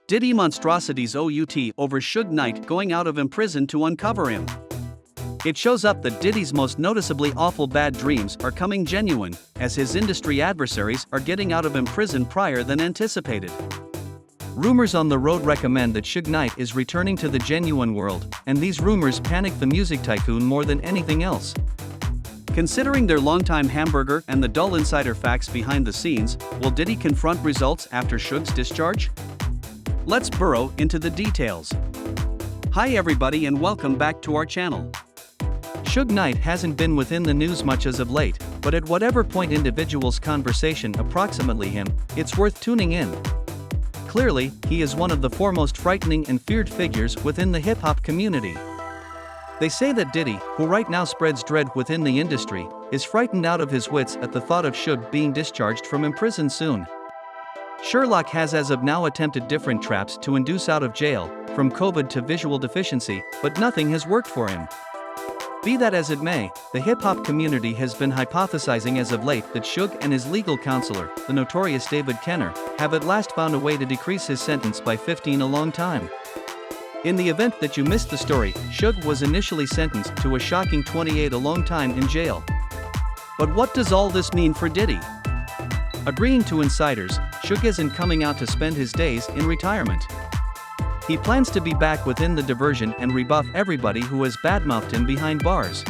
Diddy Monstrosities OUT over Suge Knight going out of Imprison to uncover him. It shows up that Diddy's most noticeably awful bad dreams are coming genuine, as his industry adversaries are getting out of Imprison prior than anticipated. Rumors on the road recommend that Suge Knight is returning to the genuine world, and these rumors panic the music tycoon more than anything else. Considering their longtime hamburger and the dull insider facts behind the scenes, will Diddy confront results after Suge's discharge? Let's burrow into the details. Hi everybody and welcome back to our channel. Suge Knight hasn't been within the news much as of late, but at whatever point individuals' conversation approximately him, it's worth tuning in. Clearly, he is one of the foremost frightening and feared figures within the hip-hop community. They say that Diddy, who right now spreads dread within the industry, is frightened out of his wits at the thought of Suge being discharged from Imprison soon. Sherlock has as of now attempted different traps to induce out of jail, from COVID to visual deficiency, but nothing has worked for him. Be that as it may, the hip-hop community has been hypothesizing as of late that Suge and his legal counselor, the notorious David Kenner, have at last found a way to decrease his sentence by 15 a long time. In the event that you missed the story, Suge was initially sentenced to a shocking 28 a long time in jail. But what does all this mean for Diddy? Agreeing to insiders, Suge isn't coming out to spend his days in retirement. He plans to be back within the diversion and rebuff everybody who has badmouthed him behind bars.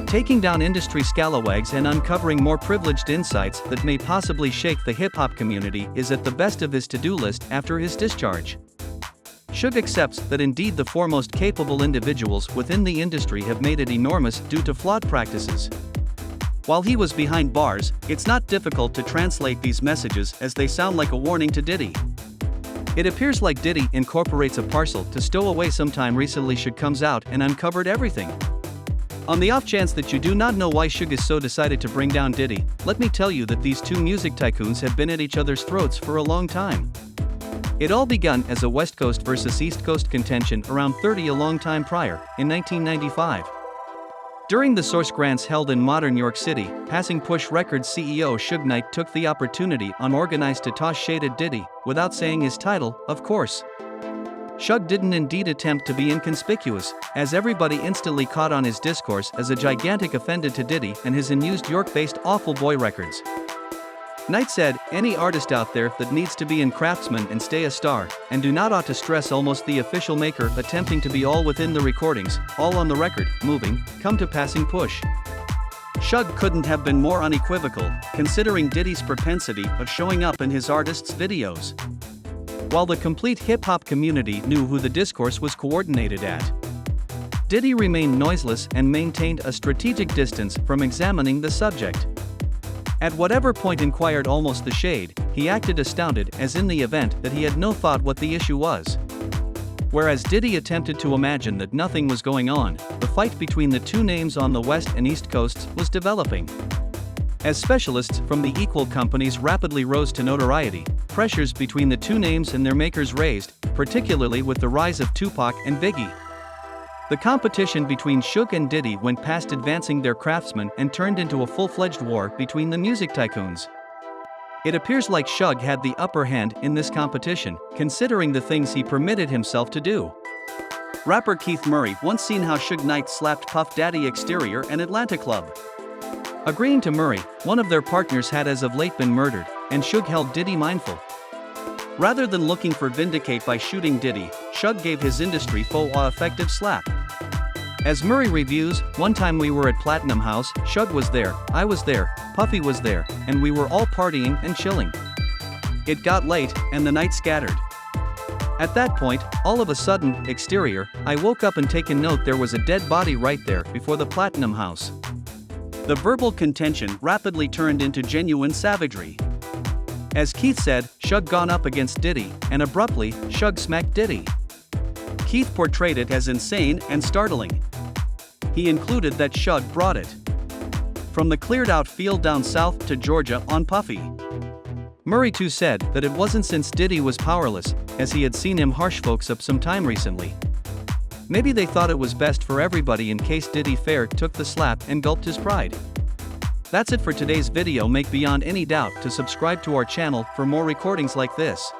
Taking down industry scalawags and uncovering more privileged insights that may possibly shake the hip-hop community is at the best of his to-do list after his discharge. Suge accepts that indeed the foremost capable individuals within the industry have made it enormous due to flawed practices. While he was behind bars, it's not difficult to translate these messages as they sound like a warning to Diddy. It appears like Diddy incorporates a parcel to stow away sometime recently. Suge comes out and uncovered everything. On the off chance that you do not know why Suge is so decided to bring down Diddy, let me tell you that these two music tycoons have been at each other's throats for a long time. It all begun as a West Coast versus East Coast contention around 30 a long time prior, in 1995. During the Source Grants held in modern York City, passing Push Records CEO Suge Knight took the opportunity unorganized to toss shade at Diddy, without saying his title, of course. Suge didn't indeed attempt to be inconspicuous, as everybody instantly caught on his discourse as a gigantic offended to Diddy and his unused York-based Awful Boy Records. Knight said, any artist out there that needs to be in craftsman and stay a star, and do not ought to stress almost the official maker attempting to be all within the recordings, all on the record, moving, come to passing Push. Suge couldn't have been more unequivocal, considering Diddy's propensity of showing up in his artists' videos. While the complete hip-hop community knew who the discourse was coordinated at, Diddy remained noiseless and maintained a strategic distance from examining the subject. At whatever point inquired almost the shade, he acted astounded as in the event that he had no thought what the issue was. Whereas Diddy attempted to imagine that nothing was going on, the fight between the two names on the West and East Coasts was developing. As specialists from the equal companies rapidly rose to notoriety, pressures between the two names and their makers raised, particularly with the rise of Tupac and Biggie. The competition between Suge and Diddy went past advancing their craftsmen and turned into a full-fledged war between the music tycoons. It appears like Suge had the upper hand in this competition, considering the things he permitted himself to do. Rapper Keith Murray once seen how Suge Knight slapped Puff Daddy Exterior and Atlanta Club. Agreeing to Murray, one of their partners had as of late been murdered, and Suge held Diddy mindful. Rather than looking for vindicate by shooting Diddy, Suge gave his industry foe a effective slap. As Murray reviews, one time we were at Platinum House, Suge was there, I was there, Puffy was there, and we were all partying and chilling. It got late, and the night scattered. At that point, all of a sudden, exterior, I woke up and taken note there was a dead body right there before the Platinum House. The verbal contention rapidly turned into genuine savagery. As Keith said, Suge gone up against Diddy, and abruptly, Suge smacked Diddy. Keith portrayed it as insane and startling. He included that Suge brought it from the cleared-out field down south to Georgia on Puffy. Murray too said that it wasn't since Diddy was powerless, as he had seen him harsh folks up some time recently. Maybe they thought it was best for everybody in case Diddy Fair took the slap and gulped his pride. That's it for today's video. Make beyond any doubt to subscribe to our channel for more recordings like this.